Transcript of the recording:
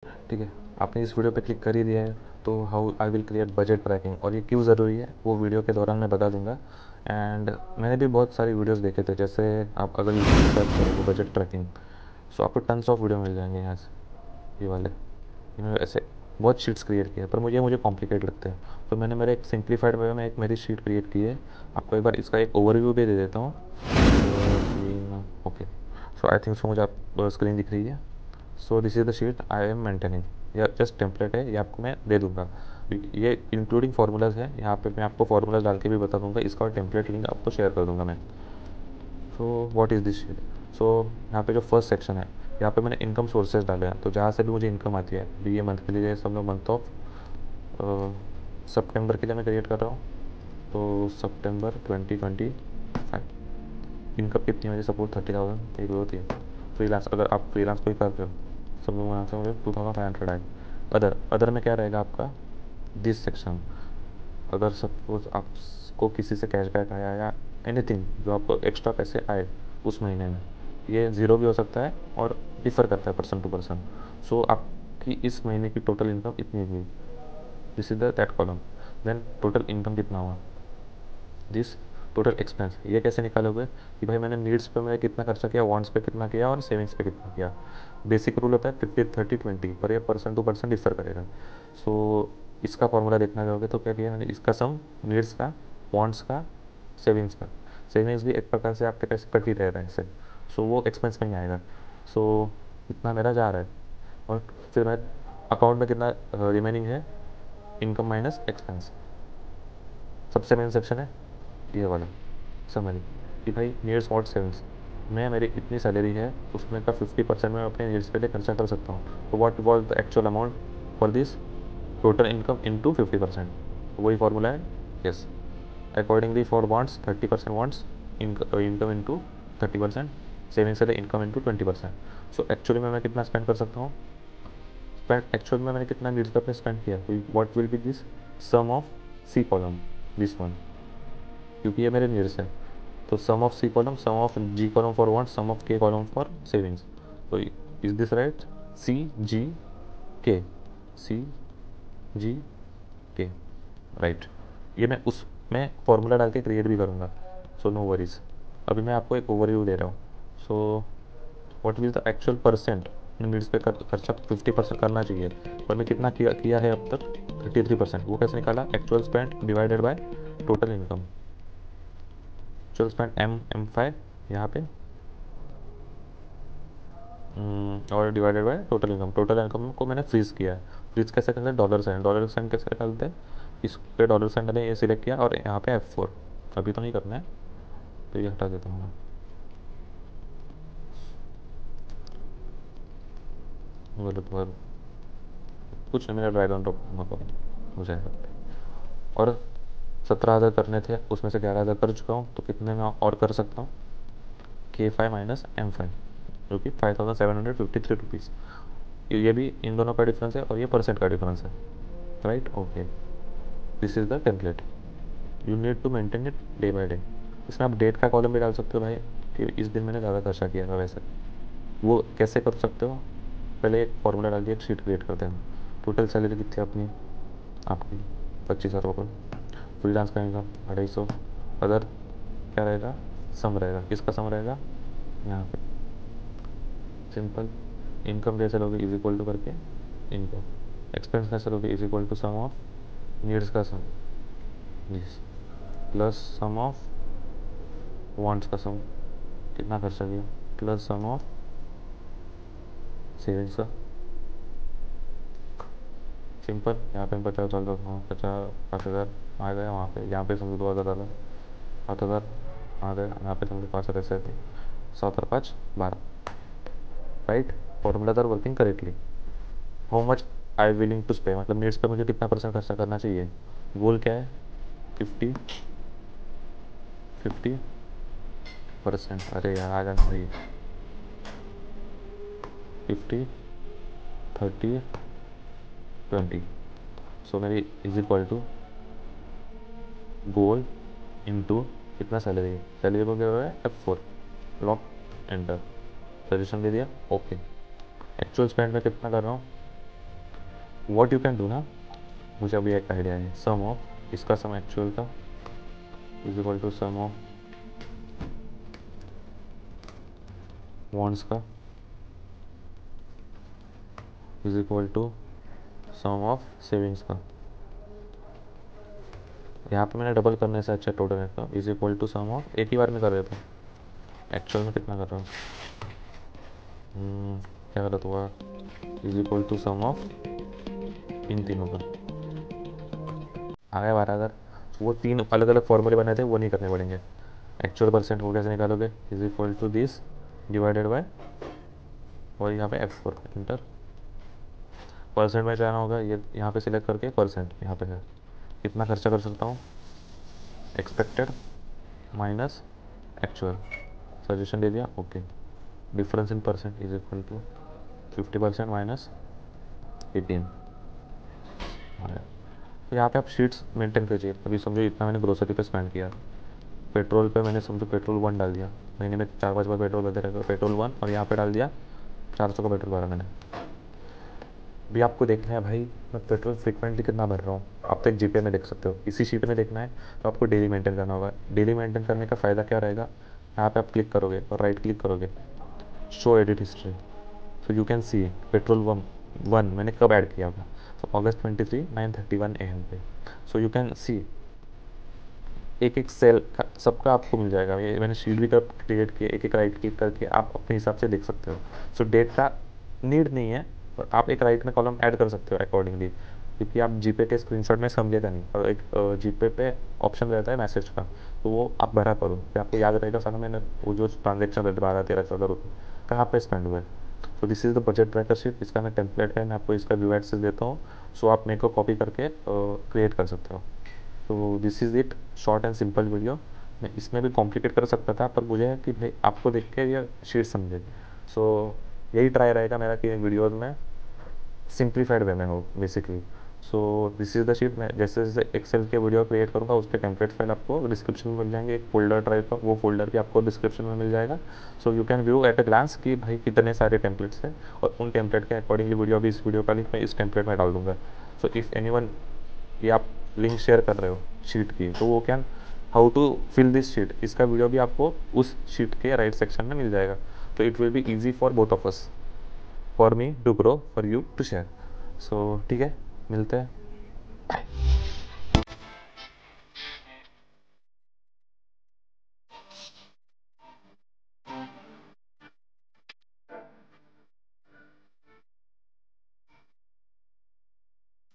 ठीक है, आपने इस वीडियो पे क्लिक कर ही दिया है तो how I will create budget tracking, और ये क्यों ज़रूरी है वो वीडियो के दौरान मैं बता दूंगा। एंड मैंने भी बहुत सारी वीडियोस देखे थे, जैसे आप अगर यूट्यूब सर्च करोगे बजट ट्रैकिंग, सो आपको टन्स ऑफ वीडियो मिल जाएंगे यहाँ से, ये वाले। इन्होंने ऐसे बहुत शीट्स क्रिएट किए, पर मुझे कॉम्प्लिकेट लगते हैं, तो मैंने मेरे एक सिंप्लीफाइड वे में एक मेरी शीट क्रिएट की है। आपको एक बार इसका एक ओवरव्यू भी दे देता हूँ। Okay, so I think so मुझे आप स्क्रीन दिख रही है। So this is the sheet I am maintaining, या जस्ट टेम्पलेट है, ये आपको मैं दे दूंगा। ये इंक्लूडिंग फार्मूलाज है, यहाँ पे मैं आपको फार्मूलाज डाल के भी बता दूंगा, इसका और टेम्पलेट लिंक आपको शेयर कर दूंगा मैं। So what is this sheet? So यहाँ पे जो फर्स्ट सेक्शन है, यहाँ पे मैंने इनकम सोर्सेज डाले हैं, तो जहाँ से भी मुझे इनकम आती है, अभी ये मंथ के लिए सब लोग मंथ ऑफ सितंबर के लिए मैं क्रिएट कर रहा हूँ, तो सितंबर 2025 इनकम कितनी मुझे सपोज 30,000, 1 2 3। फ्रीलांस, अगर आप फ्रीलांस कोई कर रहे हो, सब लोग यहाँ से मुझे 2,500 आए। अदर में क्या रहेगा आपका, दिस सेक्शन, अगर सपोज आपको किसी से कैशबैक आया या एनीथिंग जो आपको एक्स्ट्रा पैसे आए उस महीने में, ये ज़ीरो भी हो सकता है और डिफ़र करता है पर्सन टू पर्सन। सो आपकी इस महीने की टोटल इनकम इतनी हुई, this is the that column. Then total income कितना हुआ, दिस टोटल एक्सपेंस। ये कैसे निकालोगे कि भाई मैंने नीड्स पे मैं कितना खर्चा किया, वांट्स पे कितना किया और सेविंग्स पे कितना किया। बेसिक रूल होता है 50 30 20, पर ये पर्सन टू पर्सन डिफर करेगा। सो इसका फॉर्मूला देखना चाहोगे तो क्या किया मैंने, इसका सम नीड्स का, वांट्स का, सेविंग्स का। सेविंग्स भी एक प्रकार से आपके पैसे कट ही रह रहे हैं इससे, सो वो एक्सपेंस में ही आएगा। सो इतना मेरा जा रहा है, और फिर मैं अकाउंट में कितना रिमेनिंग है, इनकम माइनस एक्सपेंस। सबसे मेन सेक्शन है ये वाला समरी, कि भाई नीड्स वॉट सेविंग्स, मैं मेरी इतनी सैलरी है उसमें का 50% मैं अपने नीड्स पे लिए खर्चा कर सकता हूँ, तो what was the actual amount for this, total income into 50%, वही फॉर्मूला है। Yes, accordingly for wants 30% wants, income into 30%, saving से इनकम इंटू 20%। सो एक्चुअली में मैं कितना स्पेंड कर सकता हूँ, स्पेंड एक्चुअल में मैंने कितना नीड्स पे अपने स्पेंड किया, what will be this sum of C column, this one, क्योंकि ये मेरे नीड्स है। तो sum of C column, sum of G column for want, sum of K column for savings. तो is this right, C G K, C G के, right. ये मैं उसमें फॉर्मूला डाल के क्रिएट भी करूँगा, सो नो वरीज। अभी मैं आपको एक ओवरव्यू दे रहा हूँ। So what is the actual percent needs पे खर्चा, 50% करना चाहिए, पर मैं कितना किया है अब तक, 33%। वो कैसे निकाला, actual spend divided by total income, actual spend M5 यहाँ पे, और divided by total income. Total income को मैंने फ्रीज किया है। फ्रीज कैसे करते हैं, डॉलर साइन कैसे निकालते हैं, इस पे डॉलर साइन मैंने ये सिलेक्ट किया और यहाँ पे F4, अभी तो नहीं करना है, तो ये हटा देता हूँ मैं, गलत वर्ड, कुछ नहीं, मेरा ड्रैग एंड ड्रॉप हो जाएगा। और 17,000 करने थे, उसमें से 11,000 कर चुका हूँ, तो कितने में और कर सकता हूँ, K5 माइनस M5, जो कि 5,753 रुपीज़। ये भी इन दोनों का डिफरेंस है और ये परसेंट का डिफरेंस है, right. Okay, this is the template, you need to maintain it day by day. इसमें आप डेट का कॉलम भी डाल सकते हो भाई, कि इस दिन मैंने ज़्यादा खर्चा किया था वैसे। वो कैसे कर सकते हो, पहले एक फॉर्मूला डाल के एक शीट क्रिएट करते हैं। टोटल सैलरी कितनी अपनी, आपकी 25,000 रुपये, फ्रीलांस का इनकम 250, अदर क्या रहेगा, सम रहेगा, किसका सम रहेगा, यहाँ पे सिंपल, इनकम कैसे लोगे, इज इक्वल टू करके इनकम, एक्सपेंस कैसे लोगे, is equal to sum of needs का sum, yes, plus sum of wants का सम, कितना खर्चा किया, प्लस सम ऑफ सेविंग्स का। सिंपल, यहाँ पे 50 साल का, 50 5,000 आ गया, वहाँ पे यहाँ पे समझो 2,000 डाला, 7,000 आ गया, यहाँ पे समझो 5,000 ऐसे थे, 7 और 5 12, right. Formula are working correctly. How much I willing to spend, मतलब नीड्स पे मुझे कितना परसेंट खर्चा करना चाहिए, गोल क्या है, 50 50%। अरे यार आ जाना चाहिए, 50 30 20। सो मेरी is equal to goal into कितना सैलरी है, सैलरी को क्या हो रहा है F4, लॉक एंटर, सजेशन दे दिया, ओके। एक्चुअल स्पेंड में कितना कर रहा हूँ, व्हाट यू कैन डू ना, मुझे अभी एक आइडिया है, सम ऑफ इसका सम एक्चुअल का is equal to sum of wants का is equal to sum of savings का। यहाँ पे मैंने डबल करने से अच्छा टोटल रहता is equal to sum of, एक ही बार में कर देता हूँ, एक्चुअल में कितना कर रहा हूँ, क्या गलत हुआ, is equal to sum of इन तीनों का। आ गया 12,000। वो तीन अलग अलग फॉर्मूले बने थे वो नहीं करने पड़ेंगे। एक्चुअल परसेंट वो कैसे निकालोगे, is equal to this divided by, और यहाँ पे F4 इंटर, परसेंट में जाना होगा, ये यहाँ पे सिलेक्ट करके परसेंट यहाँ पे है, कितना खर्चा कर सकता हूँ, एक्सपेक्टेड माइनस एक्चुअल, सजेशन दे दिया, okay, difference in percent is equal to 50% minus 18। तो यहाँ पे आप शीट्स मेंटेन कीजिए। अभी समझो इतना मैंने ग्रोसरी पे स्पेंड किया, पेट्रोल पे मैंने समझो पेट्रोल 1 डाल दिया, महीने में 4-5 बार पेट्रोल बदल रहेगा, पेट्रोल 1, और यहाँ पे डाल दिया 400 का पेट्रोल भरा मैंने। भी आपको देखना है भाई मैं पेट्रोल फ्रिक्वेंटली कितना भर रहा हूँ, आप तो एक जीपे में देख सकते हो, इसी शीट में देखना है तो आपको डेली मेंटेन करना होगा। डेली मेंटेन करने का फ़ायदा क्या रहेगा, यहाँ पे आप क्लिक करोगे और राइट क्लिक करोगे, show edit history, so you can see petrol one मैंने कब ऐड किया था, तो August 23 9:31 AM पे। सो यू कैन सी एक एक सेल सबका आपको मिल जाएगा, ये मैंने शीट भी कर क्रिएट किया, एक एक राइट क्लिक करके आप अपने हिसाब से देख सकते हो। सो डेट का नीड नहीं है, और आप एक राइट में कॉलम ऐड कर सकते हो अकॉर्डिंगली, क्योंकि आप जीपे के स्क्रीनशॉट में समझेगा नहीं, और एक जीपे पे ऑप्शन रहता है मैसेज का, तो वो आप भरा करो, फिर आपको याद रहेगा सारा मैंने वो जो ट्रांजेक्शन रहते 12-13-14 रुपये कहाँ पे स्पेंड हुए। तो this is the budget tracker sheet, इसका मैं टेम्पलेट है, मैं आपको इसका व्यू एक्सेस देता हूँ, सो आप मेरे को कॉपी करके क्रिएट कर सकते हो। तो this is it, short and simple video. मैं इसमें भी कॉम्प्लिकेट कर सकता था, पर मुझे है कि भाई आपको देख के ये शीट समझे। सो यही ट्राई रहेगा मेरा कि वीडियोज़ में सिंप्लीफाइड वे में हो basically. So this is the sheet. मैं जैसे जैसे एक्सेल के वीडियो क्रिएट करूँगा उसके टेम्पलेट फाइल आपको डिस्क्रिप्शन में मिल जाएंगे, एक फोल्डर टाइप का, वो फोल्डर भी आपको डिस्क्रिप्शन में मिल जाएगा। So you can view at a glance कि भाई कितने सारे टेम्पलेट्स हैं, और उन टेम्पलेट के अकॉर्डिंगली वीडियो भी, इस वीडियो का लिंक मैं इस टेम्पलेट में डाल दूँगा। सो इफ़ एनीवन, ये आप लिंक शेयर कर रहे हो शीट की, तो वो can how to fill this sheet, इसका वीडियो भी आपको उस शीट के राइट सेक्शन में मिल जाएगा। तो it will be easy for both of us, for me to grow, for you to share. So ठीक है, मिलते हैं, बाय।